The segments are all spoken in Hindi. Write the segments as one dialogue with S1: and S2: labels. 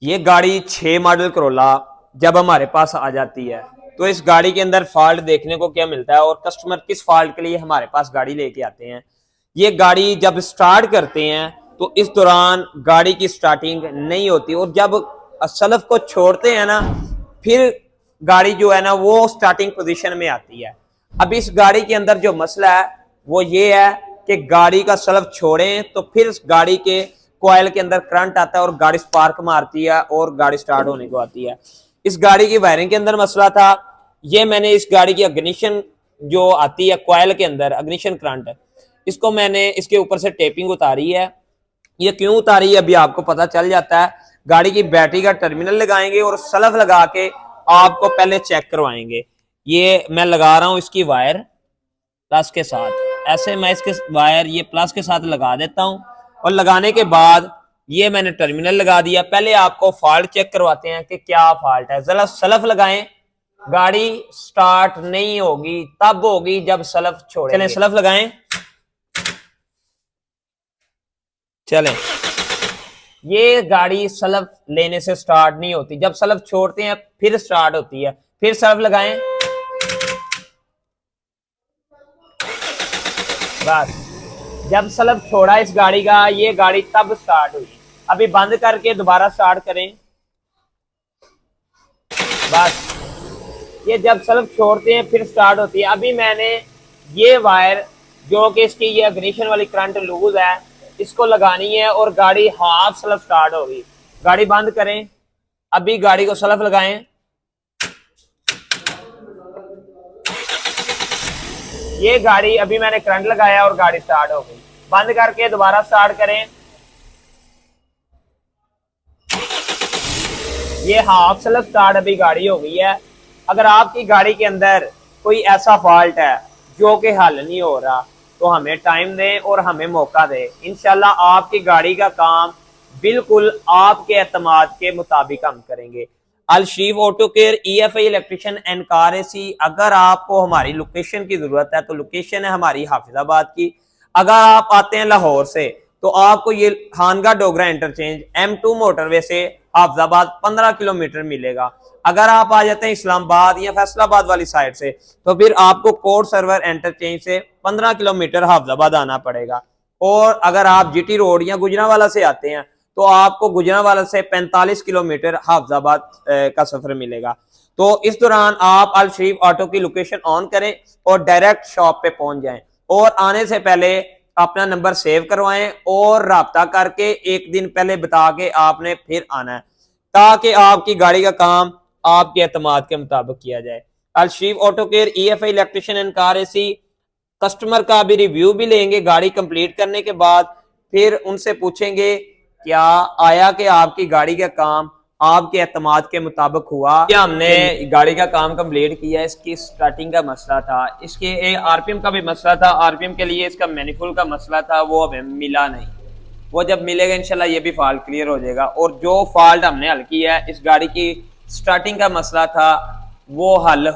S1: ये गाड़ी 6 मॉडल करोला जब हमारे पास आ जाती है तो इस गाड़ी के अंदर फॉल्ट देखने को क्या मिलता है और कस्टमर किस फॉल्ट के लिए हमारे पास गाड़ी लेके आते हैं। ये गाड़ी जब स्टार्ट करते हैं तो इस दौरान गाड़ी की स्टार्टिंग नहीं होती और जब सलफ को छोड़ते हैं ना फिर गाड़ी जो है ना वो स्टार्टिंग पोजीशन में आती है। अब इस गाड़ी के अंदर जो मसला है वो ये है कि गाड़ी का सलफ छोड़ें तो फिर इस गाड़ी के कॉइल के अंदर करंट आता है और गाड़ी स्पार्क मारती है और गाड़ी स्टार्ट होने को आती है। इस गाड़ी की वायरिंग के अंदर मसला था। ये मैंने इस गाड़ी की अग्निशन जो आती है कॉइल के अंदर अग्निशन करंट, इसको मैंने इसके ऊपर से टेपिंग उतारी है। ये क्यों उतारी है अभी आपको पता चल जाता है। गाड़ी की बैटरी का टर्मिनल लगाएंगे और सलफ लगा के आपको पहले चेक करवाएंगे। ये मैं लगा रहा हूं इसकी वायर प्लस के साथ, ऐसे मैं इसके वायर ये प्लस के साथ लगा देता हूं और लगाने के बाद ये मैंने टर्मिनल लगा दिया। पहले आपको फॉल्ट चेक करवाते हैं कि क्या फॉल्ट है। जरा सलफ लगाएं, गाड़ी स्टार्ट नहीं होगी तब होगी जब सलफ छोड़ें। चलें सलफ लगाएं, चलें। ये गाड़ी सलफ लेने से स्टार्ट नहीं होती, जब सलफ छोड़ते हैं फिर स्टार्ट होती है। फिर सलफ लगाएं, बस जब सलफ छोड़ा इस गाड़ी का ये गाड़ी तब स्टार्ट हुई। अभी बंद करके दोबारा स्टार्ट करें, बस ये जब सलफ छोड़ते हैं फिर स्टार्ट होती है। अभी मैंने ये वायर जो कि इसकी ये अग्निशन वाली करंट लूज है इसको लगानी है और गाड़ी हाफ सलफ स्टार्ट होगी। गाड़ी बंद करें, अभी गाड़ी को सलफ लगाएं, ये गाड़ी अभी मैंने करंट लगाया और गाड़ी स्टार्ट हो गई। बंद करके दोबारा स्टार्ट करें, ये हाफ सलफ स्टार्ट अभी गाड़ी हो गई है। अगर आपकी गाड़ी के अंदर कोई ऐसा फॉल्ट है जो कि हल नहीं हो रहा तो हमें टाइम दें और हमें मौका दें। इंशाल्लाह आपकी गाड़ी का काम बिल्कुल आपके एतमाद के मुताबिक हम करेंगे। Alsheef auto care EFI electrician and car AC। अगर आपको हमारी लोकेशन की जरूरत है तो लोकेशन है हमारी हाफिजाबाद की। अगर आप आते हैं लाहौर से तो आपको ये खानगा डोगरा इंटरचेंज M2 मोटरवे से हाफिजाबाद 15 किलोमीटर मिलेगा। अगर आप आ जाते हैं इस्लामाबाद या फैसलाबाद वाली साइड से तो फिर आपको कोर्ट सर्वर इंटरचेंज से 15 किलोमीटर हाफिजाबाद आना पड़ेगा। और अगर आप GT रोड या गुजरांवाला से आते हैं तो आपको गुजरांवाला से 45 किलोमीटर हाफिजाबाद का सफर मिलेगा। तो इस दौरान आप अलशरीफ ऑटो की लोकेशन ऑन करें और डायरेक्ट शॉप पे पहुंच जाएं और आने से पहले अपना नंबर सेव करवाएं और राब्ता करके एक दिन पहले बता के आपने फिर आना है ताकि आपकी गाड़ी का काम आपके एतमाद के मुताबिक किया जाए। Alsharif auto care EFI electrician and car AC। Customer का भी रिव्यू भी लेंगे गाड़ी कंप्लीट करने के बाद, फिर उनसे पूछेंगे क्या आया कि आपकी गाड़ी का काम आपके एतमाद के मुताबिक हुआ। हमने गाड़ी का काम कंप्लीट किया। इसकी स्टार्टिंग का मसला था, इसके RPM का भी मसला था। RPM के लिए इसका मैनिफोल्ड का मसला था, वो हमें मिला नहीं। वो जब मिलेगा इंशाल्लाह ये भी फॉल्ट क्लियर हो जाएगा। और जो फॉल्ट हमने हल किया है, इस गाड़ी की स्टार्टिंग का मसला था वो हल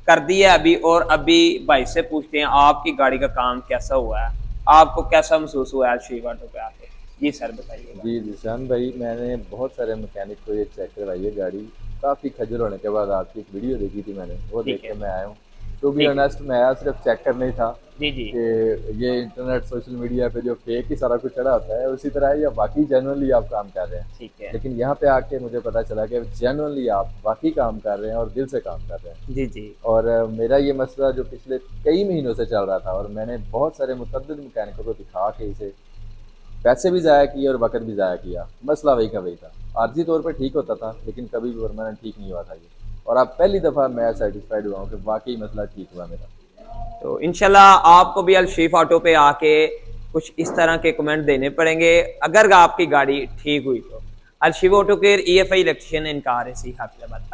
S1: कर दिया अभी। और अभी भाई से पूछते हैं आपकी गाड़ी का काम कैसा हुआ है, आपको कैसा महसूस हुआ है अलशीफ ऑटो पे आके। जी सर बताइए।
S2: जी जिशान भाई, मैंने बहुत सारे मैकेनिक को ये चेक करवाई है गाड़ी। काफ़ी खजल होने के बाद आपकी एक वीडियो देखी थी मैंने, वो देख के मैं आया हूँ। तो भी ऑनेस्ट मैं आया सिर्फ चेक करने ही था
S1: जी जी
S2: कि ये इंटरनेट सोशल मीडिया पे जो फेक ही सारा कुछ चढ़ा होता है उसी तरह या बाकी जेन्युइनली आप काम कर रहे हैं।
S1: ठीक है।
S2: लेकिन यहाँ पे आके मुझे पता चला कि जेन्युइनली आप बाकी काम कर रहे हैं और दिल से काम कर रहे हैं।
S1: जी जी।
S2: और मेरा ये मसला जो पिछले कई महीनों से चल रहा था और मैंने बहुत सारे मुतअद्दिद मैकेनिकों को दिखा के इसे पैसे भी ज़ाया किए और वक्त भी ज़ाया किया, मसला वही का वही था। आर्जी तौर पे ठीक होता था लेकिन कभी भी परमानेंट ठीक नहीं हुआ था ये। और अब पहली दफ़ा मैं सेटिस्फाइड हुआ हूँ कि वाकई मसला ठीक हुआ मेरा।
S1: तो इंशाल्लाह आपको भी अलशीफ ऑटो पे आके कुछ इस तरह के कमेंट देने पड़ेंगे अगर आपकी गाड़ी ठीक हुई तो। Alsheef auto care EFI electrician and car AC Hafizabad.